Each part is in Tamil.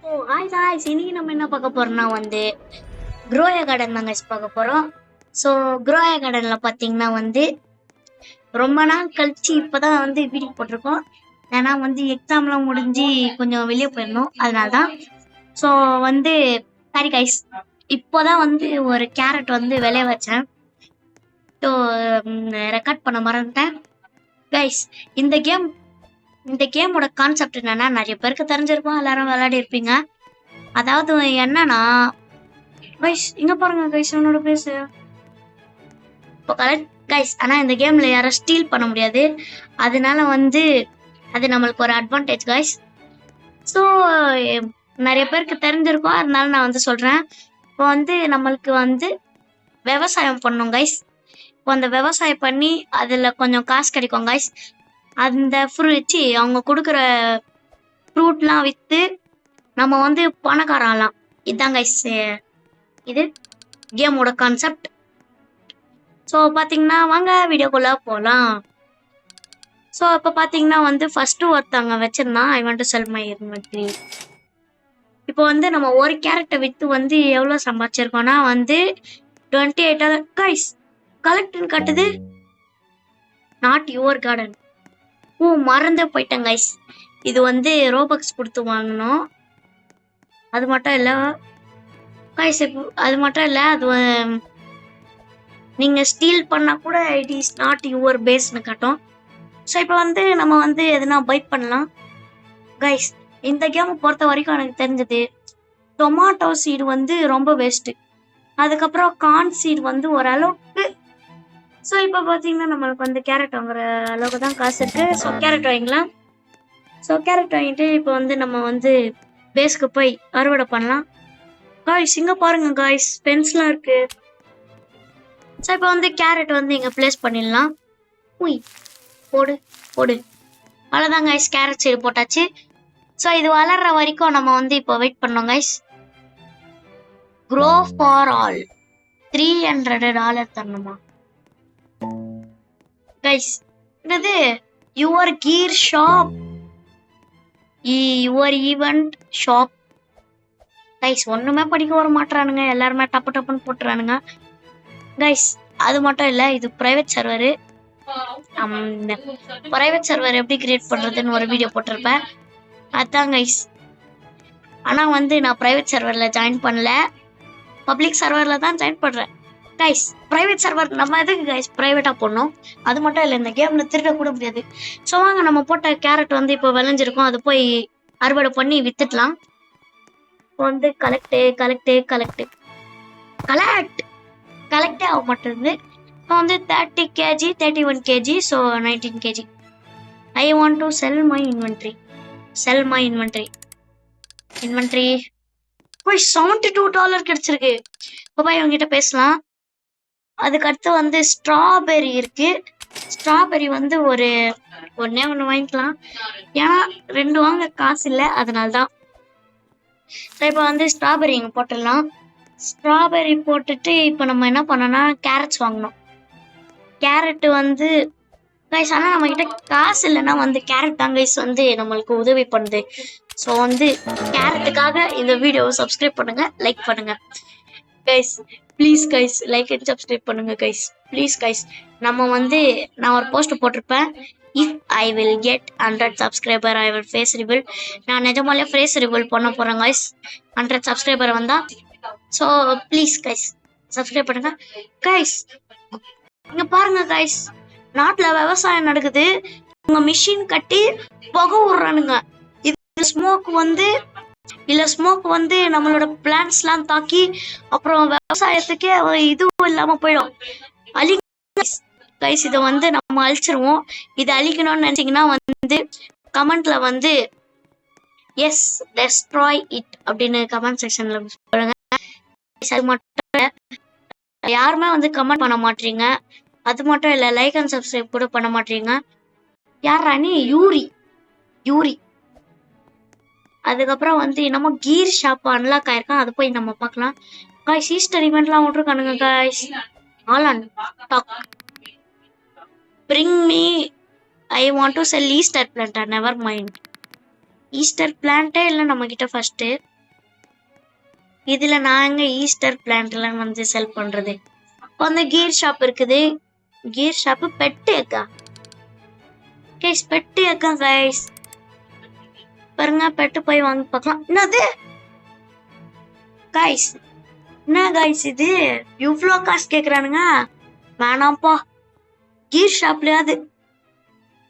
ஓ ஹாய் காய்ஸ், இன்னைக்கு நம்ம என்ன பார்க்க போறோம்னா க்ரோயா கார்டன் தாங்க பார்க்க போறோம். ஸோ க்ரோயா கார்டன்ல பார்த்தீங்கன்னா ரொம்ப நாள் கழிச்சு இப்போதான் வீடியோ போட்டிருக்கோம். ஏன்னா எக்ஸாம்லாம் முடிஞ்சு கொஞ்சம் வெளியே போயிருந்தோம், அதனால தான். ஸோ சாரி கைஸ், இப்போதான் ஒரு கேரட் விளைய வச்சேன். ஸோ ரெக்கார்ட் பண்ண மறந்துட்டேன் கைஸ். இந்த கேமோட கான்செப்ட் என்னன்னா, நிறைய பேருக்கு தெரிஞ்சிருக்கும், எல்லாரும் விளையாடி இருப்பீங்க. அதாவது என்னன்னா கைஸ், இங்க பாருங்க கைஸ், என்னோட பேசு இப்போ கரெக்ட் கைஸ். ஆனா இந்த கேம்ல யாரும் ஸ்டீல் பண்ண முடியாது, அதனால அது நம்மளுக்கு ஒரு அட்வான்டேஜ் கைஸ். ஸோ நிறைய பேருக்கு தெரிஞ்சிருக்கும், அதனால நான் சொல்றேன். இப்போ நம்மளுக்கு விவசாயம் பண்ணணும் கைஸ். இப்போ அந்த விவசாயம் பண்ணி அதுல கொஞ்சம் காசு கிடைக்கும் கைஸ். அந்த ஃப்ரூட் அவங்க கொடுக்குற ஃப்ரூட்லாம் விற்று நம்ம பணக்காரலாம். இதுதான் கைஸ் இது கேமோட கான்செப்ட். ஸோ பார்த்தீங்கன்னா வாங்க வீடியோக்குள்ளே போகலாம். ஸோ இப்போ பார்த்தீங்கன்னா ஃபஸ்ட்டு ஒருத்தவங்க வச்சுருந்தான், I want to sell my inventory. இப்போ நம்ம ஒரு கேரட்டை விற்று எவ்வளோ சம்பாதிச்சிருக்கோன்னா $28 கைஸ். கலெக்ட்னு காட்டுது, நாட் யுவர் கார்டன். ஓ மறந்தே போயிட்டேன் கைஸ். இது ரோபக்ஸ் கொடுத்து வாங்கணும். அது மட்டும் இல்லை கைஸ், அது மட்டும் இல்லை, அது நீங்கள் ஸ்டீல் பண்ணால் கூட இட் இஸ் நாட் யுவர் பேஸ்னு காட்டும். ஸோ இப்போ நம்ம எதுனா பைட் பண்ணலாம் கைஸ். இந்த கேமை பொறுத்த வரைக்கும் எனக்கு தெரிஞ்சது டொமாட்டோ சீடு ரொம்ப வேஸ்ட்டு. அதுக்கப்புறம் கார்ன் சீடு ஓரளவுக்கு. ஸோ இப்போ பார்த்தீங்கன்னா நம்மளுக்கு கேரட் வாங்குற அளவுக்கு தான் காசு இருக்குது. ஸோ கேரட் வாங்கிக்கலாம். ஸோ கேரட் வாங்கிட்டு இப்போ நம்ம பேஸ்க்கு போய் அறுவடை பண்ணலாம் காய்ஸ். இங்கே பாருங்க காய்ஸ், பென்ஸ்லாம் இருக்கு. ஸோ இப்போ கேரட் இங்கே பிளேஸ் பண்ணிடலாம். உய் போடு போடு, அவ்வளோதான் காய்ஸ், கேரட் சைடு போட்டாச்சு. ஸோ இது வளர்ற வரைக்கும் நம்ம இப்போ வெயிட் பண்ணோம் காய்ஸ். க்ரோ ஃபார் ஆல் $300 தரணுமா கைஸ்? என்னது your gear shop, your event shop guys. ஒண்ணுமே படிக்க வர மாட்டானுங்க, எல்லாருமே டப்பு டப்புன்னு போட்டுறானுங்க கைஸ். அது மட்டும் இல்லை, இது பிரைவேட் சர்வரு. பிரைவேட் சர்வர் எப்படி கிரியேட் பண்றதுன்னு ஒரு வீடியோ போட்டிருப்பேன், அதான் கைஸ். ஆனா நான் பிரைவேட் சர்வர்ல ஜாயின் பண்ணல, பப்ளிக் சர்வர்ல தான் ஜாயின் பண்றேன் கைஸ். பிரைவேட் சர்வர் நம்ம எதுக்கு கைஸ் பிரைவேட்டா போடணும்? அது மட்டும் இல்லை, இந்த கேம்ல திருட கூட முடியாது. ஸோ வாங்க, நம்ம போட்ட கேரட் இப்போ விளைஞ்சிருக்கும், அது போய் அறுவடை பண்ணி வித்துடலாம். கலெக்டே கலெக்டே ஆக மாட்டேங்குது. இப்போ 30 kg 31 kg, so 19 kg. I want to sell my inventory போய் $72 கிடைச்சிருக்கு. இப்போ போய் அவங்ககிட்ட பேசலாம். அதுக்கடுத்து ஸ்ட்ராபெரி இருக்கு. ஸ்ட்ராபெரி ஒன்னே ஒன்று வாங்கிக்கலாம், ஏன்னா 2 வாங்க காசு இல்லை, அதனால தான். இப்போ ஸ்ட்ராபெரி இங்கே போட்டுடலாம். ஸ்ட்ராபெரி போட்டுட்டு இப்போ நம்ம என்ன பண்ணோம்னா கேரட்ஸ் வாங்கணும். கேரட் கைஸ், ஆனால் நம்ம கிட்ட காசு இல்லைன்னா கேரட் தான் கைஸ் நம்மளுக்கு உதவி பண்ணுது. ஸோ கேரட்டுக்காக இந்த வீடியோவை சப்ஸ்கிரைப் பண்ணுங்க, லைக் பண்ணுங்க guys. Please guys, like and subscribe பண்ணுங்க கைஸ், ப்ளீஸ் கைஸ். நம்ம நான் ஒரு போஸ்ட் போட்டிருப்பேன், if I will get 100 subscriber I will face reveal. நான் நிஜமாலே ஃபேஸ் ரிவீல் பண்ண போகிறேன் கைஸ், 100 சப்ஸ்கிரைபர் வந்தா. ஸோ ப்ளீஸ் கைஸ் சப்ஸ்கிரைப் பண்ணுங்க கைஸ். இங்க பாருங்க கைஸ், நாட்டில் விவசாயம் நடக்குது, உங்க மிஷின் கட்டி புகை விடுறானுங்க. இது ஸ்மோக் ஸ்மோக் நம்மளோட பிளான்ட்ஸ்லாம் தாக்கி அப்புறம் விவசாயத்துக்கே இதுவும் இல்லாம போயிடும். கைஸ், இதை நம்ம அழிச்சிருவோம். இதை அழிக்கணும்னு நினைச்சீங்கன்னா கமெண்ட்ல எஸ் டெஸ்ட்ராய் இட் அப்படின்னு கமெண்ட் செக்ஷன்ல சொல்லுங்க. அது மட்டும் யாருமே கமெண்ட் பண்ண மாட்டீங்க, அது மட்டும் இல்லை லைக் அண்ட் சப்ஸ்கிரைப் கூட பண்ண மாட்டீங்க. யாரா நீ? யூரி. அதுக்கப்புறம் என்னமோ கீர் ஷாப் அன்லாக் ஆயிருக்கான், அது போய் நம்ம பார்க்கலாம் காய்ஸ். ஈஸ்டர் இவெண்ட்லாம் விட்டுருக்கானுங்க guys. All talk bring me, I want to sell Easter plant, never mind. Easter பிளான்ட்டே இல்லை நம்ம கிட்ட ஃபர்ஸ்ட். இதுல நாங்க ஈஸ்டர் பிளான்ட்லாம் வந்து செல் பண்றது. வந்து கீர் ஷாப் இருக்குது. கீர் ஷாப் பெட்டு எக்கா கைஸ், பெட்டு எக்கா கைஸ். பாருங்க பெட்டு போய் வாங்கி பார்க்கலாம். என்னது கைஸ்? என்ன கைஸ் இது இவ்ளோ காசு கேக்குறானுங்க? வேணாம்ப்பா, கீர் ஷாப்லயாவது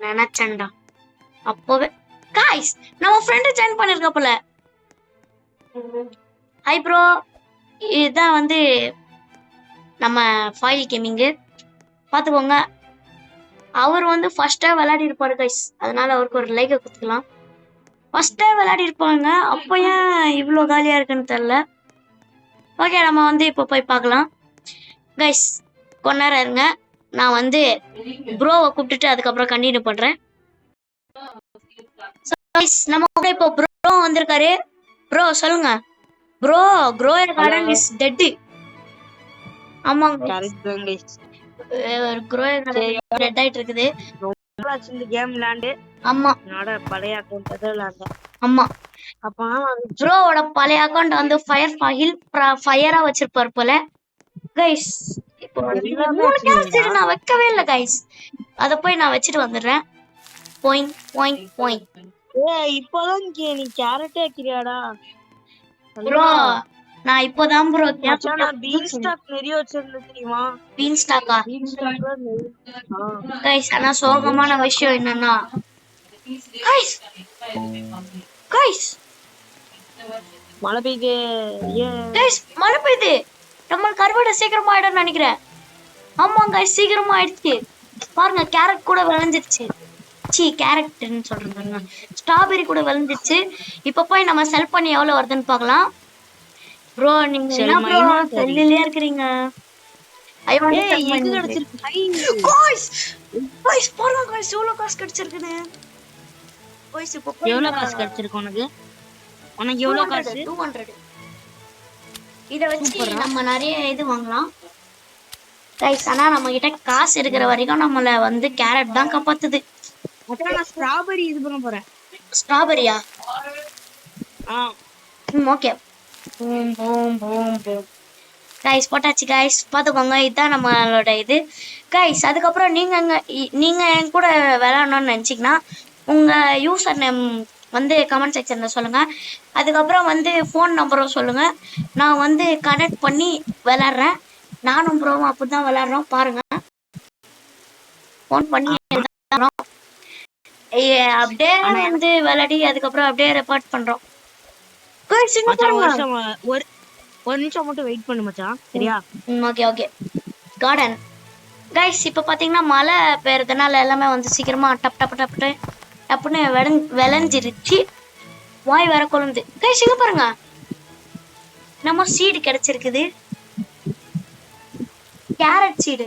நினைச்சேன்டா அப்பவே. கைஸ் நம்ம ஃப்ரெண்ட் ஜாயின் பண்ணிருக்க போல. ஹை ப்ரோ, இதுதான் வந்து நம்ம ஃபைல் கேமிங் பாத்துக்கோங்க. அவர் வந்து ஃபர்ஸ்டா விளையாடி இருப்பாரு கைஸ், அதனால அவருக்கு ஒரு லைக் கொடுத்துக்கலாம். ஃபர்ஸ்டா விளையாடி இருப்பாங்க, அப்ப ஏன் இவ்வளோ காலியா இருக்குன்னு தெரியல. ஓகே, நம்ம வந்து இப்போ போய் பார்க்கலாம் கைஸ். கொஞ்ச நேரம் இருங்க, நான் வந்து ப்ரோவை கூப்பிட்டுட்டு அதுக்கப்புறம் கண்டினியூ பண்றேன். நம்ம கூட இப்போ ப்ரோ வந்திருக்காரு. ப்ரோ சொல்லுங்க bro. Grower garden is dead. ஆமாங்க, க்ரோயர் கார்டன் டெட் ஆயிட்டு இருக்குது. இந்த கேம் விளையாண்டு ஆமா, என்னோட பழைய அக்கௌண்ட் விளையாண்டேன். ஆமா, அப்ப ப்ரோவோட பழைய அக்கௌண்ட் வந்து ஃபயரா வச்சிருப்பாரு போல கைஸ். இப்போ 3 கேரக்டர் நான் வைக்கவே இல்லை கைஸ், அத போய் நான் வச்சுட்டு வந்துடுறேன். Point point point. இப்போதான் நீ கேரட்டே வைக்கிறியாடா ப்ரோ? நான் இப்போதான் ப்ரோ பீன் ஸ்டாக் நிறைய வச்சிருந்தேன் தெரியுமா? பீன் ஸ்டாக்கா கைஸ்? ஆனா சோகமான விஷயம் என்னன்னா கைஸ், கைஸ் மழை பெய்யுது. கைஸ் மழை பெய்யுது. நம்ம கருவாடை சீக்கிரமா ஆயிடும்னு நினைக்கிறேன். ஆமாங்க கைஸ், சீக்கிரமா ஆயிடுச்சு. பாருங்க கேரட் கூட விளைஞ்சிருச்சு. கேரட்னு சொல்றேன், ஸ்ட்ராபெரி கூட விளைஞ்சிருச்சு. இப்ப போய் நம்ம செல் பண்ணி எவ்வளவு வருதுன்னு பார்க்கலாம். ப்ரோ நீங்க என்ன ப்ரோ செல்லிலே இருக்கீங்க? எங்க கிடைச்சிருக்கு गाइस? गाइस பாருங்க गाइस, எவ்வளவு காசு கிடைச்சிருக்குது. गाइस இப்போ எவ்வளவு காசு கிடைச்சிருக்கு உனக்கு? உனக்கு எவ்வளவு காசு? 200. இத வச்சு நம்ம நிறைய இது வாங்கலாம் गाइस. ஆனா நம்ம கிட்ட காசு இருக்கிற வரைக்கும் நம்மள வந்து கேரட் தான் காப்பாத்துது. நான் ஸ்ட்ராபெரி இது பண்ண போறேன். ஸ்ட்ராபெரியா? Okay. Boom boom boom boom guys போட்டாச்சு கைஸ், பார்த்துக்கோங்க. இதுதான் நம்மளோட இது கைஸ். அதுக்கப்புறம் நீங்க என் கூட விளையாடணும்னு நினச்சிங்கன்னா உங்கள் யூசர் நேம் வந்து கமெண்ட் செக்ஷனில் சொல்லுங்கள். அதுக்கப்புறம் வந்து ஃபோன் நம்பரும் சொல்லுங்கள். நான் வந்து கனெக்ட் பண்ணி விளாட்றேன். நானும் ப்ரோவும் அப்படி தான் விளாட்றோம் பாருங்கள். ஃபோன் பண்ணி அப்படியே வந்து விளையாடி அதுக்கப்புறம் அப்படியே ரெக்கார்ட் பண்ணுறோம். ஒரு நிமிஷம் மட்டும் வெயிட் பண்ணு மச்சான், சரியா? Okay okay. கார்டன் கைஸ், இப்போ பார்த்தீங்கன்னா மழை பெய்யறதுனால எல்லாமே வந்து சீக்கிரமா டப் டப் டப் டப்புன்னு விளைஞ்சிருச்சு. வாய் வேற கொழுந்து கைஸ். இங்க பாருங்க, நம்ம சீடு கிடைச்சிருக்குது, கேரட் சீடு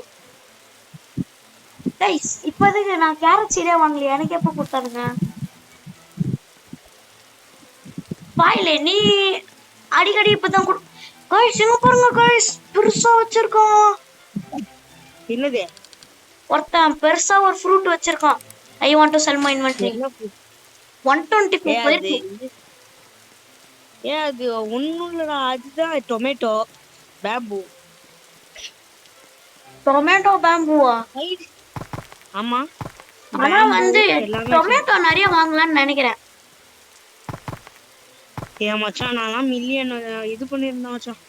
கைஸ். இப்போதைக்கு நான் கேரட் சீடே வாங்கலையே, எனக்கு எப்போ கொடுத்தாருங்க? வாயில நீ அடிக்கடி இப்பதான் गाइस இங்க பாருங்க गाइस, பெருசா வச்சிருக்கோம். என்னது? ஒருத்தன் பெருசா ஒரு ஃப்ரூட் வச்சிருக்கான். ஐ want to sell my inventory. 124 போயிருக்கு. அது ஒண்ணும் இல்லடா, அதுதான் டொமேட்டோ பேம்பு. டொமேட்டோ பேம்புவா? ஆமா, ஆனா வந்து டொமேட்டோ நிறைய வாங்கலாம்னு நினைக்கிறேன். மச்சான் நான் மில்லியன் இது பண்ணிருந்தேன் மச்சான்.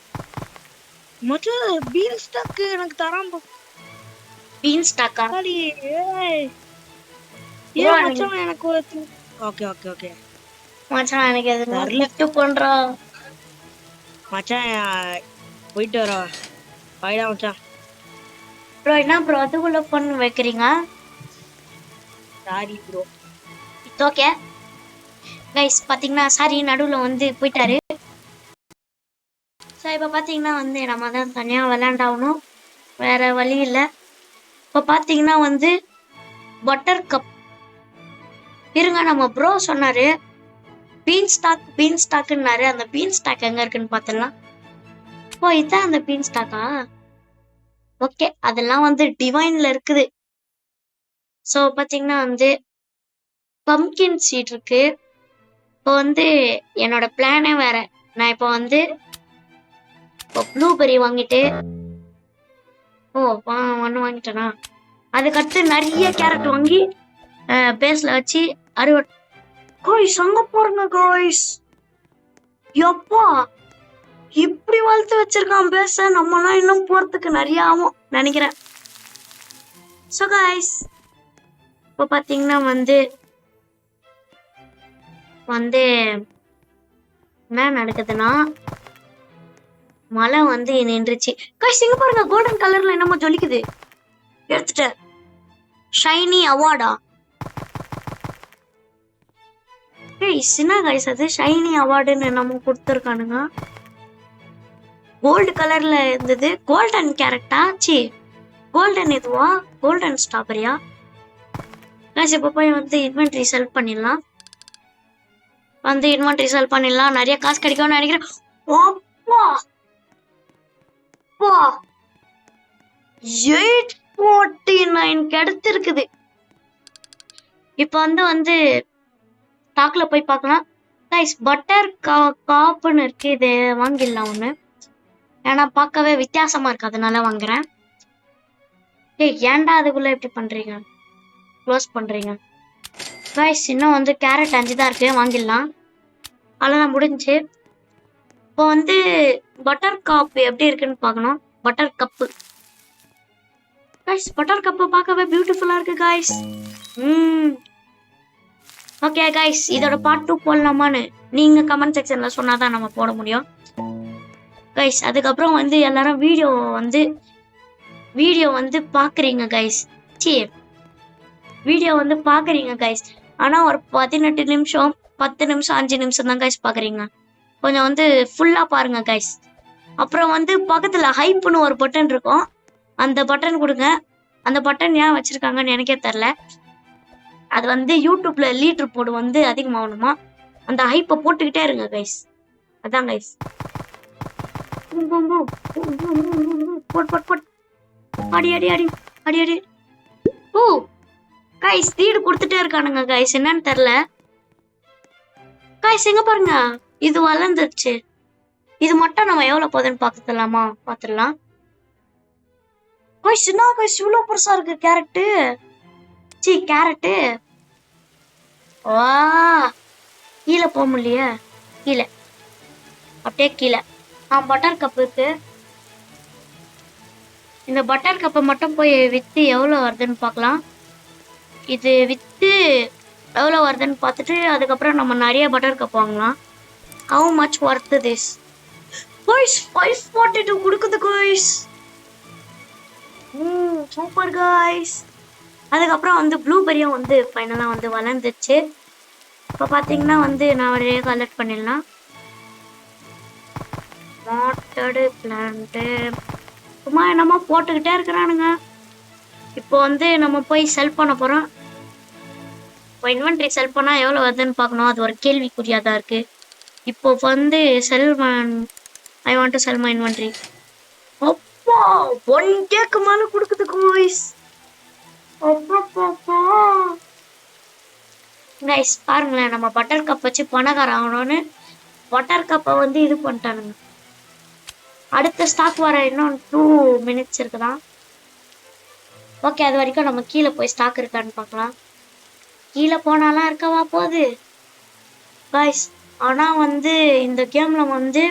மச்சான் பீன் ஸ்டாக் எனக்கு தரான். பீன் ஸ்டாக்கா? மச்சான் எனக்கு ஓகே ஓகே ஓகே மச்சான் எனக்கு எது லிஃப்ட் பண்றா மச்சான், போயிட்டு வர பைடா மச்சான். ப்ரோ என்ன ப்ரோ அதுக்குள்ள ஃபோன் வைக்கிறீங்க? Sorry bro. It's okay guys. பார்த்தீங்கன்னா சாரி நடுவில் வந்து போயிட்டாரு. ஸோ இப்போ பார்த்தீங்கன்னா வந்து நம்ம தான் தனியாக விளையாண்டாகணும், வேற வழி இல்லை. இப்போ பார்த்தீங்கன்னா வந்து பட்டர் கப் இருங்க. நம்ம ப்ரோ சொன்னாரு பீன் ஸ்டாக்குன்னாரு. அந்த பீன் ஸ்டாக் எங்க இருக்குன்னு பார்த்தலாம். ஓ இதான் அந்த பீன் ஸ்டாக்கா? ஓகே, அதெல்லாம் வந்து டிவைன்ல இருக்குது. ஸோ பார்த்தீங்கன்னா வந்து பம்கின் சீட் இருக்கு. இப்போ வந்து என்னோட பிளானே வேற. நான் இப்போ வந்து இப்போ ப்ளூபெர்ரி வாங்கிட்டு ஒன்று வாங்கிட்டேனா, அதுக்கடுத்து நிறைய கேரட் வாங்கி பேஸ்ல வச்சு காய்ஸ் அங்க பாருங்க காய்ஸ், எப்பா இப்படி வளர்த்து வச்சிருக்கான் பேச. நம்மலாம் இன்னும் போறதுக்கு நிறைய ஆகும் நினைக்கிறேன். ஸோ காய்ஸ் இப்போ பார்த்தீங்கன்னா வந்து வந்து என்ன நடக்குதுன்னா, மழை வந்து நின்றுச்சு காய்ஸ். இங்க பாருங்க கோல்டன் கலர்ல என்னமோ ஜொலிக்குது. எடுத்துட்டேன். ஷைனி அவார்டா? என்ன காய்ஸ் அது ஷைனி அவார்டுன்னு என்னமோ கொடுத்துருக்கானுங்க. கோல்டு கலர்ல இருந்தது. கோல்டன் கேரக்டா? சி கோல்டன் இதுவா? கோல்டன் ஸ்ட்ராபெரியா? காய்ஸ் இப்போ போய் வந்து இன்வென்ட்ரி செல் பண்ணிடலாம். நிறைய காசு கிடைக்கும்னு நினைக்கிறேன். அப்பா 849 கிடைச்சிருக்குது. இப்போ வந்து ஸ்டாக்ல போய் பார்க்கலாம். கைஸ் பட்டர் காப்புன்னு இருக்கு, இது வாங்கிடலாம் ஒன்று. ஏன்னா பார்க்கவே வித்தியாசமா இருக்கு, அதனால வாங்குறேன். ஏன்டா அதுக்குள்ள எப்படி பண்றீங்க, க்ளோஸ் பண்றீங்க? கைஸ் இன்னும் வந்து கேரட் 5 தான் இருக்கு, வாங்கிடலாம். அவ்வளோதான் முடிஞ்சு. இப்போ வந்து பட்டர் காப் எப்படி இருக்குன்னு பார்க்கணும். Butter cup guys, butter cup பார்க்கவே பியூட்டிஃபுல்லா இருக்கு கைஸ். ஓகே கைஸ், இதோட பார்ட் 2 போடலாமான்னு நீங்க கமெண்ட் செக்ஷன்ல சொன்னாதான் நம்ம போட முடியும் கைஸ். அதுக்கப்புறம் வந்து எல்லாரும் வீடியோ வந்து பாக்குறீங்க கைஸ். வீடியோ வந்து பாக்குறீங்க கைஸ். ஆனா ஒரு 18 நிமிஷம் 10 நிமிஷம் 5 நிமிஷம் தான் கைஸ் பாக்குறீங்க. கொஞ்சம் வந்து ஃபுல்லா பாருங்க கைஸ். அப்புறம் வந்து பக்கத்துல ஹைப்னு ஒரு பட்டன் இருக்கும், அந்த பட்டன் கொடுங்க. அந்த பட்டன் ஏன் வச்சிருக்காங்கன்னு எனக்கே தெரியல. அது வந்து யூடியூப்ல லீடர் போடு வந்து அதிகமாகணுமா, அந்த ஹைப்பை போட்டுக்கிட்டே இருங்க கைஸ். அதான் கைஸ். அடி அடி அடி அடி அடி. ஓ கைஸ் ஸ்பீடு கொடுத்துட்டே இருக்கானுங்க கைஸ், என்னன்னு தெரியல கைஸ். எங்க பாருங்க, இது வளர்ந்துருச்சு. இது மட்டும் நம்ம எவ்வளவு போகுதுன்னு பாத்துடலாம். கைஸ் என்ன கைஸ் இவ்வளவு பெருசா இருக்கு கேரட்டு. கேரட்டு வா, கீழே போக முடியலையே. கீழே அப்படியே கீழே பட்டர் கப் இருக்கு. இந்த பட்டர் கப்பை மட்டும் போய் வித்து எவ்வளவு வருதுன்னு பார்க்கலாம். இது வித்து எவ்வளவு வருதுன்னு பார்த்துட்டு அதுக்கப்புறம் நம்ம நிறைய பட்டர் கப் வாங்கலாம். How much worth this? Guys 542 கொடுக்குது guys. Super guys. அதுக்கப்புறம் வந்து ப்ளூபெரியும் வந்து ஃபைனலா வந்து வளர்ந்துச்சு. இப்போ பார்த்தீங்கன்னா வந்து நான் ஒரு கலெக்ட் பண்ணிடலாம். வாட்டர்டு பிளான்ட்டு சும்மா என்னமோ போட்டுக்கிட்டே இருக்கிறானுங்க. இப்போ வந்து நம்ம போய் செல் பண்ண போகிறோம். இப்போ இன்வென்ட்ரி செல் பண்ணால் எவ்வளோ வருதுன்னு பார்க்கணும். அது ஒரு கேள்விக்குறியாக தான் இருக்குது. இப்போ வந்து ஐ want to sell my inventory. அப்பா 1K மேலே கொடுக்குது காய்ஸ். அப்பா கைஸ் பாருங்களேன், நம்ம பட்டர் கப் வச்சு பணக்கார ஆகணும்னு பட்டர் கப்பை வந்து இது பண்ணிட்டானுங்க. அடுத்த ஸ்டாக் வர இன்னும் 2 minutes இருக்குதான். ஓகே, அது வரைக்கும் நம்ம கீழே போய் ஸ்டாக் இருக்கான்னு பார்க்கலாம். கீழே போனாலாம் இருக்கவா போகுது கைஸ். ஆனால் வந்து இந்த கேமில் வந்து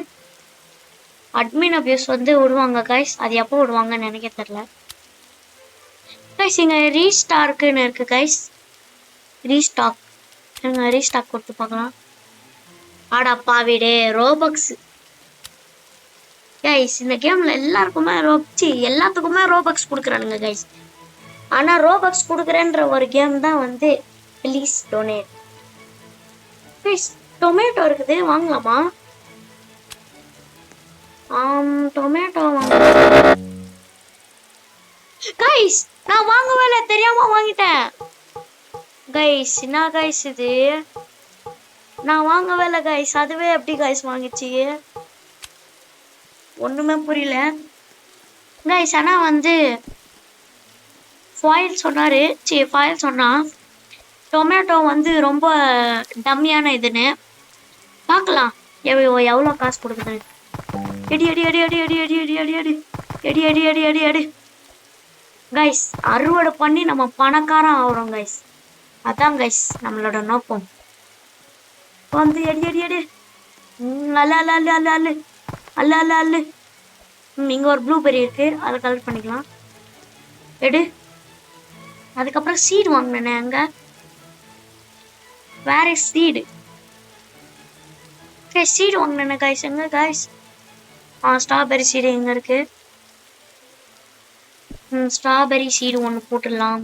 அட்மின் அபியூஸ் வந்து விடுவாங்க கைஸ். அது எப்போ விடுவாங்கன்னு நினைக்க தெரியல கைஸ். இங்கே ரீஸ்டாக்குன்னு இருக்கு கைஸ். ரீஸ்டாக் கொடுத்து பார்க்கலாம். ஆடா பாவிடே ரோபக்ஸ் கைஸ். இந்த கேமில் எல்லாத்துக்குமே ரோபக்ஸ் கொடுக்குறானுங்க கைஸ். ஆனால் ரோபக்ஸ் கொடுக்குறேன்ற ஒரு கேம் தான் வந்து ப்ளீஸ் டொனேட் கைஸ். டொமேட்டோ இருக்குது, வாங்கலாமா? டொமேட்டோ வாங்க கைஸ். நான் வாங்கவே இல்லை, தெரியாம வாங்கிட்டேன் கைஸ். என்ன கைஸ் இது, நான் வாங்கவே இல்லை கைஸ். அதுவே எப்படி கைஸ் வாங்கிச்சு ஒண்ணுமே புரியல கைஸ். ஆனா வந்து ஃபாயில் சொன்னா டொமேட்டோ வந்து ரொம்ப டம்மியான இதுன்னு பார்க்கலாம் எவ்வளோ காசு கொடுக்குது. எடி அடி அடி அடி அடி அடி அடி அடி அடி எடி அடி அடி அடி அடி கைஸ் அறுவடை பண்ணி நம்ம பணக்காரன் ஆகுறோம் கைஸ். அதான் கைஸ் நம்மளோட நோக்கம். வந்து எடி அடி அடி அல்ல அல்ல அல்ல அல்ல அல்ல அல்ல அல்ல அல்ல. இங்க ஒரு ப்ளூபெரி இருக்கு, அதை கலெக்ட் பண்ணிக்கலாம். எடு. அதுக்கப்புறம் சீடு வாங்கினேன். அங்க வேற சீடு சீடு வாங்கினேன் கைஸ். எங்க கைஸ்? ஸ்ட்ராபெரி சீடு எங்க இருக்கு? ஸ்ட்ராபெரி சீடு ஒன்று போட்டுடலாம்.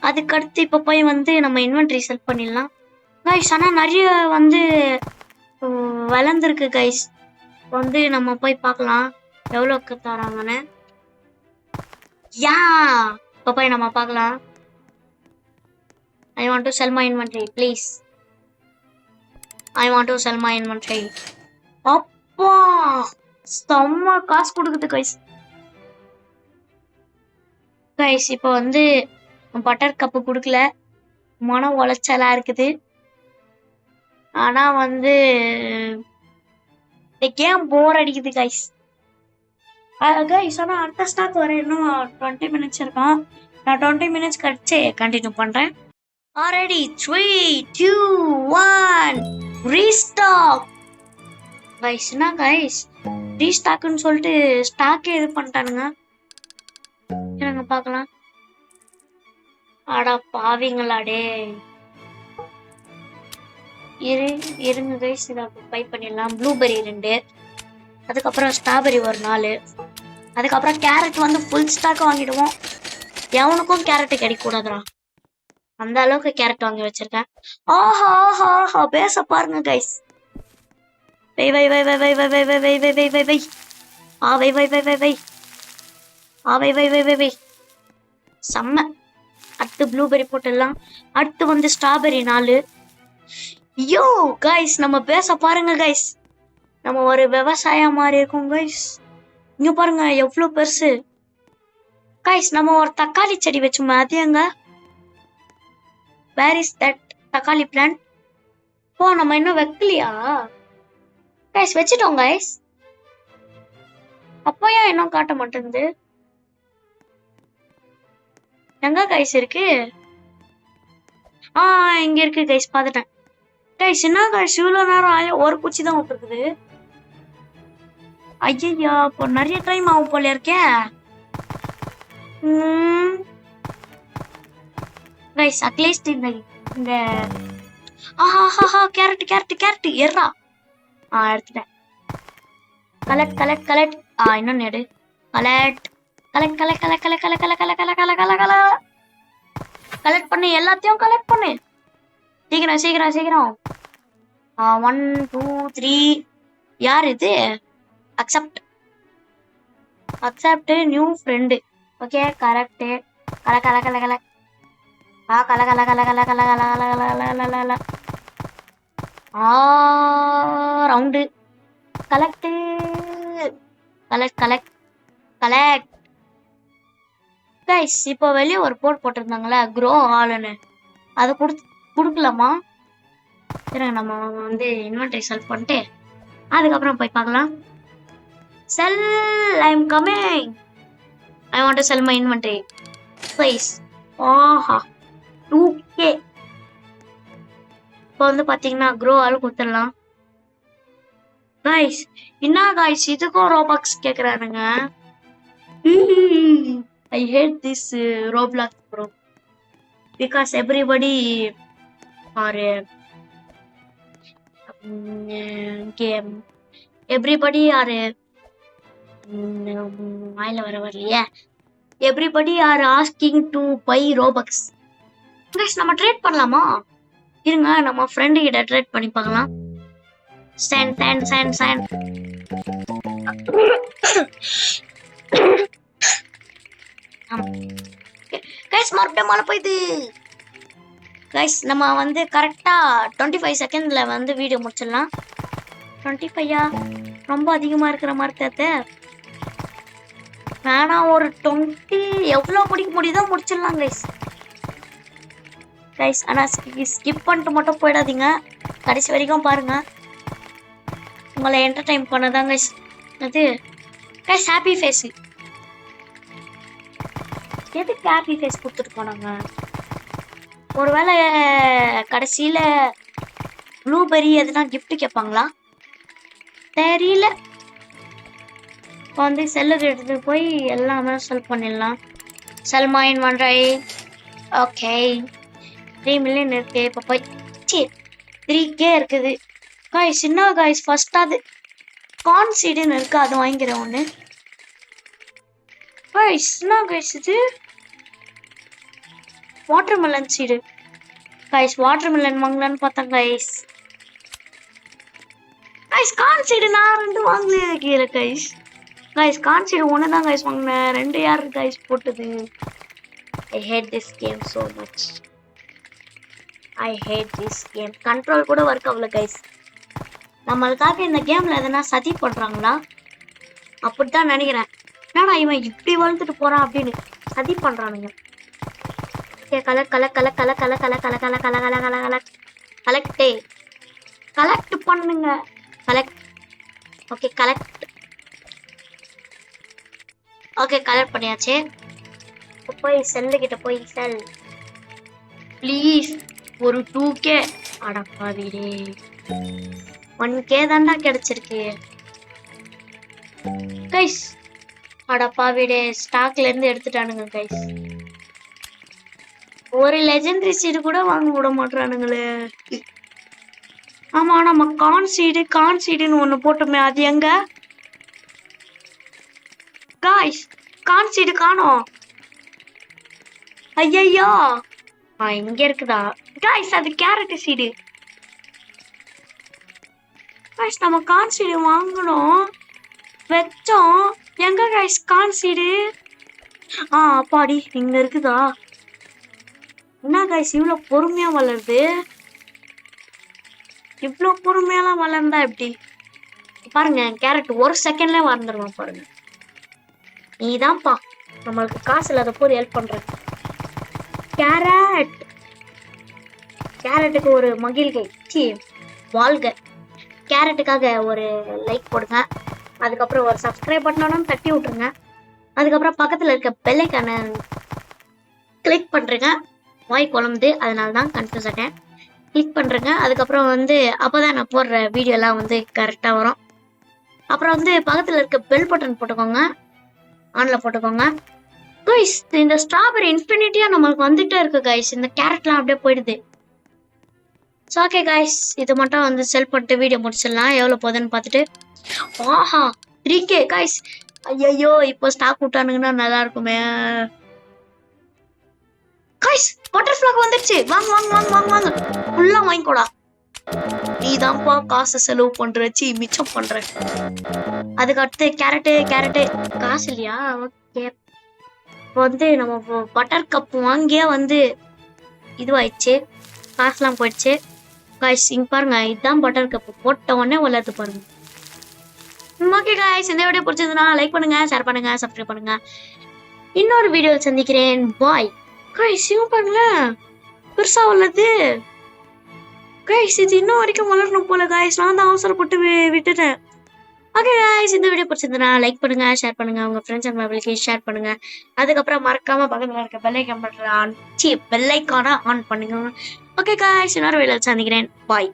அதுக்கடுத்து இப்போ போய் வந்து நம்ம இன்வென்ட்ரி செட் பண்ணிடலாம் கைஸ். ஆனால் நிறைய வந்து வளர்ந்துருக்கு கைஸ். வந்து நம்ம போய் பார்க்கலாம் எவ்வளோக்கு தராங்கன்னு. யா இப்போ போய் நம்ம பார்க்கலாம். I want to sell my inventory, please. I want to sell my inventory. அப்பா செம்ம காசு கொடுக்குது கைஸ். கைஸ் இப்போ வந்து பட்டர் கப்பு கொடுக்கல, மன உளைச்சலா இருக்குது. ஆனா வந்து கேம் போர் அடிக்குது கைஸ். கைஸ் ஆனால் அடுத்த ஸ்டாக் வர இன்னும் 20 minutes இருக்கான். நான் 20 minutes கழிச்சு கண்டினியூ பண்றேன். Already 3, 2, 1 restock guys. என்ன கைஸ் ரீஸ்டாக்னு சொல்லிட்டு ஸ்டாக்கே இது பண்ணிட்டானுங்க. இருங்க பார்க்கலாம். அடா பாவிங்களாடே. இருங்க கைஸ், இதை பை பண்ணிடலாம். ப்ளூபெரி 2, அதுக்கப்புறம் ஸ்ட்ராபெரி ஒரு 4, அதுக்கப்புறம் கேரட் வந்து ஃபுல் ஸ்டாக் வாங்கிடுவோம். எவனுக்கும் கேரட் கிடைக்க கூடாதுடா, அந்த அளவுக்கு கேரட் வாங்கி வச்சிருக்கேன். ஆஹா ஆஹா ஆஹா பேச பாருங்க கைஸ். வை வை வை வை வை வை வை வை வை வை வை வை வை ஆ வை வை வை வை வை ஆ வை வை வை வை வை செம்ம. அடுத்து ப்ளூபெரி போட்டுடலாம். அடுத்து வந்து ஸ்ட்ராபெரி 4. யோ கைஸ் நம்ம பேச பாருங்க கைஸ். நம்ம ஒரு விவசாயம் மாதிரி இருக்கோம் கைஸ். இங்க பாருங்க எவ்வளவு பெருசு கைஸ். நம்ம ஒரு தக்காளி செடி வச்சோமே, அது எங்க? வேர் இஸ் தட் தக்காளி பிளான்ட்? ஓ நம்ம இன்னும் வைக்கலையா கைஸ்? வச்சுட்டோம் கைஸ். அப்போ ஏன் இன்னும் காட்ட மாட்டேங்குது? எங்க கைஸ் இருக்கு? இங்க இருக்கு கைஸ், பாத்துட்டேன் கைஸ். என்ன கைஸ் இவ்வளவு நேரம் ஒரு குச்சி தான் விட்டுருக்குது. ஐயா இப்போ நிறைய டைம் ஆகும் போல இருக்கே கைஸ். அட்லீஸ்ட் இந்த ஆஹா கேரட் கேரட் கேரட் எர்ரா எடுத்துட்டேன். Collect collect collect. இன்னொன்னு எடு. Collect collect collect collect collect collect collect collect collect collect collect collect பண்ணு, எல்லாத்தையும் கலெக்ட் பண்ணு சீக்கிரம் சீக்கிரம் சீக்கிரம். 1 2 3. யார் இது? Accept accept new friend. Okay correct. கல கல கல கல கல கல கல கல கல கல கல கல கல round. Collect collect collect collect guys. இப்போ வெளியே ஒரு போர்ட் போட்டிருந்தாங்களே க்ரோ ஆல்னு, அதை கொடுக்கலாமா? சரி நம்ம வந்து இன்வென்டரி செல் பண்ணிட்டு அதுக்கப்புறம் போய் பார்க்கலாம். Sell I am coming. I want to sell my inventory please. ஆஹா 2K. இப்போ வந்து பார்த்தீங்கன்னா க்ரோ ஆல் கொடுத்துடலாம் கைஸ். என்ன கைஸ் இதுக்கும் ரோபாக்ஸ் கேட்குறானுங்க. I hate this Roblox bro because everybody or game everybody are வாயில வரலையே. everybody are asking to buy Robux. guys நம்ம ட்ரேட் பண்ணலாமா? இருங்க நம்ம ஃப்ரெண்ட் கிட்ட ட்ரேட் பண்ணி பார்க்கலாம். Stand stand stand stand. Guys மறுபடியும் மழை போயிடுது கைஸ். நம்ம வந்து கரெக்டா 25 செகண்ட்ல வந்து வீடியோ முடிச்சிடலாம். 25 ரொம்ப அதிகமா இருக்கிற மாதிரி தேத்த வேணாம். ஒரு 20 எவ்வளவு முடிக்க முடியுதோ முடிச்சிடலாம் கைஸ். கைஸ் ஆனா ஸ்கிப் பண்ணிட்டு மட்டும் போயிடாதீங்க, கடைசி வரைக்கும் பாருங்க. உங்களை என்டர்டைன் பண்ணதான் கைஸ். அது கைஸ் ஹாப்பி ஃபேஸ். எதுக்கு ஹாப்பி ஃபேஸ் கொடுத்துட்டு போனாங்க? ஒருவேளை கடைசியில ப்ளூபெரி எதுனா gift கேட்பாங்களா தெரியல. இப்போ வந்து செல்லுக்கு எடுத்துட்டு போய் எல்லாமே செல் பண்ணிடலாம். செல்மாயின் ஒன்றை. ஓகே 3 மில்லியன் இருக்கு. இப்போ போய் 3K இருக்குது காய்ஸ். என்ன காய்ஸ் ஃபர்ஸ்ட் அது கான்சீடுன்னு இருக்கு, அது வாங்கிக்கிறேன் ஒன்று. காய்ஸ் என்ன காய்ஸ் இது? Watermelon seed guys. வாட்டர்மெலன் வாங்கலான்னு பார்த்தேன் கைஸ். கைஸ் கான் சீடு நான் 2 வாங்கலையே கீழே கைஸ். கைஸ் கான் சீடு 1 தான் கைஸ் வாங்கினேன். 2 யாரு கைஸ் போட்டது? I hate this game so much. I hate this game. Control கூட ஒர்க் ஆகல கைஸ். நம்மளுக்காக இந்த கேம்ல எதனா சதி பண்றாங்களா அப்படித்தான் நினைக்கிறேன். என்னடா இவன் இப்படி வளர்த்துட்டு போறான் அப்படின்னு சதி பண்றானுங்க. கலெக்ட் பண்ணுங்க. Collect. Okay collect. Okay collect பண்ணியாச்சு. போய் செல்லு கிட்ட போய் செல் ப்ளீஸ். ஒரு 2K. அடப்பாவிடே 1K தான்டா கிடைச்சிருக்கு கைஸ். அடப்பாவிடே ஸ்டாக்ல இருந்து எடுத்துட்டானுங்க கைஸ். ஒரு லெஜெண்டரி சீடு கூட வாங்க விட மாட்டானுங்களே. ஆமா நம்ம கான் சீடுன்னு ஒண்ணு போட்டோமே, அது எங்க காய்ஸ்? கான் சீடு காணோம். ஐயோ இங்க இருக்குதா காய்ஸ்? அது கேரட் சீடு காய்ஸ். நம்ம கான் சீடு வாங்கணும் வச்சோம். எங்க காய்ஸ் கான் சீடு? அப்பாடி இங்க இருக்குதா? என்ன காய்ஸ் இவ்வளவு பொறுமையா வளருது? இவ்வளவு பொறுமையெல்லாம் வளர்ந்தா எப்படி? பாருங்க கேரட் 1 செகண்ட்ல வளர்ந்துருவான் பாருங்க. நீதான்ப்பா நம்மளுக்கு காசு இல்லாத போது ஹெல்ப் பண்ற. கேரட்டுக்கு ஒரு மகிழ்கை வாழ்க. கேரட்டுக்காக ஒரு லைக் போடுங்க. அதுக்கப்புறம் ஒரு சப்ஸ்கிரைப் பட்டனும் தட்டி விட்டுருங்க. அதுக்கப்புறம் பக்கத்துல இருக்க பெல் ஐகானை கிளிக் பண்றீங்க. வாய் குழம்புது அதனால தான் கன்ஃபியூஸ் ஆட்டேன். கிளிக் பண்றேங்க. அதுக்கப்புறம் வந்து அப்போதான் நான் போடுற வீடியோலாம் வந்து கரெக்டா வரும். அப்புறம் வந்து பக்கத்துல இருக்க பெல் பட்டன் போட்டுக்கோங்க, ஆன்ல போட்டுக்கோங்க கைஸ். இந்த ஸ்ட்ராபெரி இன்ஃபினிட்டியா நம்மளுக்கு வந்துட்டே இருக்கு கைஸ். இந்த கேரட்லாம் அப்படியே போயிடுது. ஸோ ஓகே கைஸ் இது மட்டும் வந்து செல் பண்ணிட்டு வீடியோ முடிச்சிடலாம். எவ்வளவு போகுதுன்னு பார்த்துட்டு. ஆஹா 3K கைஸ். ஐயோ இப்போ ஸ்டாக் விட்டானுங்கன்னா நல்லா இருக்குமே கைஸ். பட்டர்ஃப்ளாக் வந்துருச்சு. வாங்க வாங்க வாங்க வாங்க வாங்க ஃபுல்லா வாங்கிக்கோடா. நீதான்ப்பா காசு செலவு பண்றச்சு மிச்சம் பண்ற. அதுக்கு அடுத்து கேரட்டு காசு இல்லையா? ஓகே இப்போ வந்து நம்ம பட்டர் கப் வாங்கியே வந்து இதுவாயிடுச்சு, காசுலாம் போயிடுச்சு காய்ஸ். இங்க பாருங்க இதுதான் பட்டர் கப். போட்ட உடனே வளர்த்து பாருங்க. ஓகே காய்ஸ் இந்த வீடியோ பிடிச்சதுன்னா லைக் பண்ணுங்க, ஷேர் பண்ணுங்க, சப்ஸ்கிரைப் பண்ணுங்க. இன்னொரு வீடியோவில் சந்திக்கிறேன். Bye guys. இவங்க பாருங்களேன் பெருசா வளருது காய்ஸ். இது இன்னும் வரைக்கும் வளரணும் போல காய்ஸ். நான் தான் அவசரப்பட்டு விட்டுட்டேன். ஓகே காய்ஸ் இந்த வீடியோ பிடிச்சதுன்னா லைக் பண்ணுங்க, ஷேர் பண்ணுங்க, உங்க ஃப்ரெண்ட்ஸ் அண்ட் ஃபேமிலிக்கு ஷேர் பண்ணுங்க. அதுக்கப்புறம் மறக்காம பக்கத்துல இருக்க பெல் ஐகானை ஆன் பண்ணுங்க. ஓகே காய்ஸ் இன்னொரு வீடியோவில் சந்திக்கிறேன். பாய்.